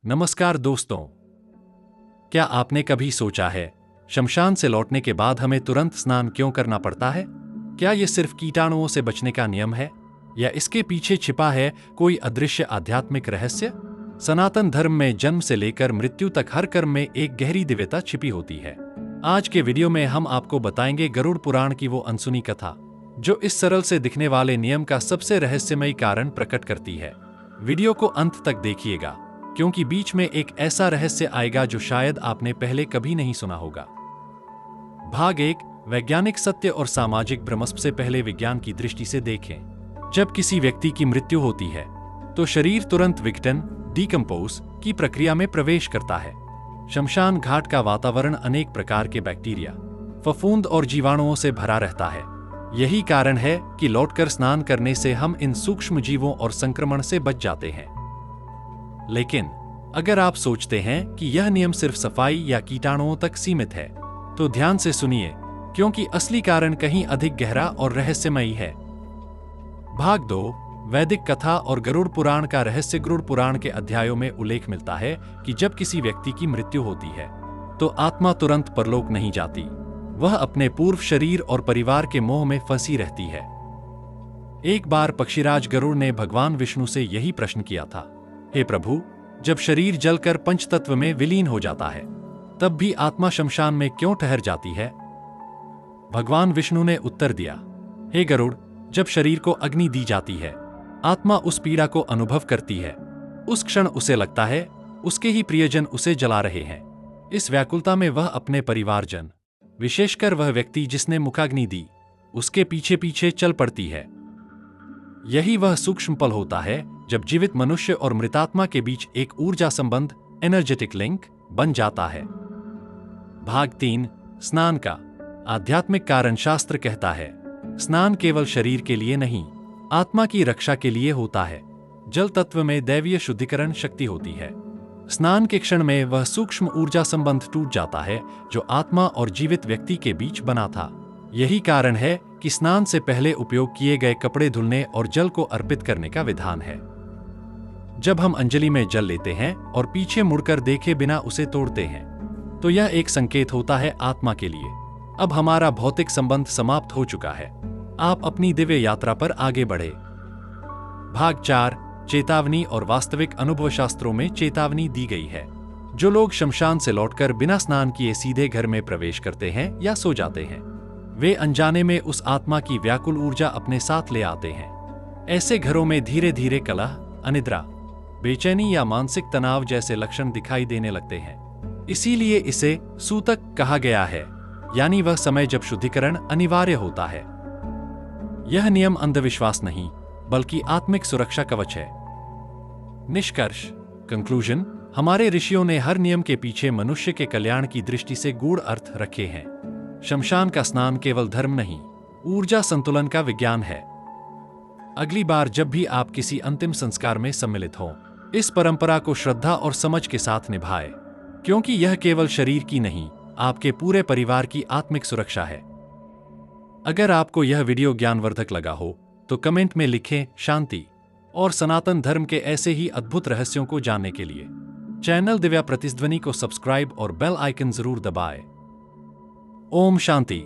नमस्कार दोस्तों, क्या आपने कभी सोचा है शमशान से लौटने के बाद हमें तुरंत स्नान क्यों करना पड़ता है? क्या ये सिर्फ कीटाणुओं से बचने का नियम है या इसके पीछे छिपा है कोई अदृश्य आध्यात्मिक रहस्य? सनातन धर्म में जन्म से लेकर मृत्यु तक हर कर्म में एक गहरी दिव्यता छिपी होती है। आज के वीडियो में हम आपको बताएंगे गरुड़ पुराण की वो अनसुनी कथा जो इस सरल से दिखने वाले नियम का सबसे रहस्यमयी कारण प्रकट करती है। वीडियो को अंत तक देखिएगा क्योंकि बीच में एक ऐसा रहस्य आएगा जो शायद आपने पहले कभी नहीं सुना होगा। भाग 1, वैज्ञानिक सत्य और सामाजिक भ्रम। से पहले विज्ञान की दृष्टि से देखें। जब किसी व्यक्ति की मृत्यु होती है तो शरीर तुरंत विघटन डिकम्पोज की प्रक्रिया में प्रवेश करता है। शमशान घाट का वातावरण अनेक प्रकार के बैक्टीरिया, फफूंद और जीवाणुओं से भरा रहता है। यही कारण है कि लौटकर स्नान करने से हम इन सूक्ष्म जीवों और संक्रमण से बच जाते हैं। लेकिन अगर आप सोचते हैं कि यह नियम सिर्फ सफाई या कीटाणुओं तक सीमित है, तो ध्यान से सुनिए क्योंकि असली कारण कहीं अधिक गहरा और रहस्यमयी है। भाग 2, वैदिक कथा और गरुड़ पुराण का रहस्य। गरुड़ पुराण के अध्यायों में उल्लेख मिलता है कि जब किसी व्यक्ति की मृत्यु होती है तो आत्मा तुरंत परलोक नहीं जाती, वह अपने पूर्व शरीर और परिवार के मोह में फंसी रहती है। एक बार पक्षीराज गरुड़ ने भगवान विष्णु से यही प्रश्न किया था, हे प्रभु, जब शरीर जलकर पंचतत्व में विलीन हो जाता है तब भी आत्मा शमशान में क्यों ठहर जाती है? भगवान विष्णु ने उत्तर दिया, हे गरुड़, जब शरीर को अग्नि दी जाती है आत्मा उस पीड़ा को अनुभव करती है। उस क्षण उसे लगता है उसके ही प्रियजन उसे जला रहे हैं। इस व्याकुलता में वह अपने परिवारजन, विशेषकर वह व्यक्ति जिसने मुखाग्नि दी, उसके पीछे पीछे चल पड़ती है। यही वह सूक्ष्म पल होता है जब जीवित मनुष्य और मृतात्मा के बीच एक ऊर्जा संबंध, एनर्जेटिक लिंक बन जाता है। भाग 3, स्नान का आध्यात्मिक कारण। शास्त्र कहता है, स्नान केवल शरीर के लिए नहीं, आत्मा की रक्षा के लिए होता है। जल तत्व में दैवीय शुद्धिकरण शक्ति होती है। स्नान के क्षण में वह सूक्ष्म ऊर्जा संबंध टूट जाता है जो आत्मा और जीवित व्यक्ति के बीच बना था। यही कारण है कि स्नान से पहले उपयोग किए गए कपड़े धुलने और जल को अर्पित करने का विधान है। जब हम अंजलि में जल लेते हैं और पीछे मुड़कर देखे बिना उसे तोड़ते हैं तो यह एक संकेत होता है आत्मा के लिए, अब हमारा भौतिक संबंध समाप्त हो चुका है, आप अपनी दिव्य यात्रा पर आगे बढ़े। भाग 4, चेतावनी और वास्तविक अनुभव। शास्त्रों में चेतावनी दी गई है, जो लोग शमशान से लौटकर बिना स्नान किए सीधे घर में प्रवेश करते हैं या सो जाते हैं, वे अनजाने में उस आत्मा की व्याकुल ऊर्जा अपने साथ ले आते हैं। ऐसे घरों में धीरे धीरे कलह, अनिद्रा, बेचैनी या मानसिक तनाव जैसे लक्षण दिखाई देने लगते हैं। इसीलिए इसे सूतक कहा गया है, यानी वह समय जब शुद्धिकरण अनिवार्य होता है। यह नियम अंधविश्वास नहीं बल्कि आत्मिक सुरक्षा कवच है। निष्कर्ष, कंक्लूजन, हमारे ऋषियों ने हर नियम के पीछे मनुष्य के कल्याण की दृष्टि से गूढ़ अर्थ रखे हैं। शमशान का स्नान केवल धर्म नहीं, ऊर्जा संतुलन का विज्ञान है। अगली बार जब भी आप किसी अंतिम संस्कार में सम्मिलित हों, इस परंपरा को श्रद्धा और समझ के साथ निभाएं, क्योंकि यह केवल शरीर की नहीं, आपके पूरे परिवार की आत्मिक सुरक्षा है। अगर आपको यह वीडियो ज्ञानवर्धक लगा हो तो कमेंट में लिखें शांति, और सनातन धर्म के ऐसे ही अद्भुत रहस्यों को जानने के लिए चैनल दिव्या प्रतिध्वनि को सब्सक्राइब और बेल आइकन जरूर दबाएं। ओम शांति।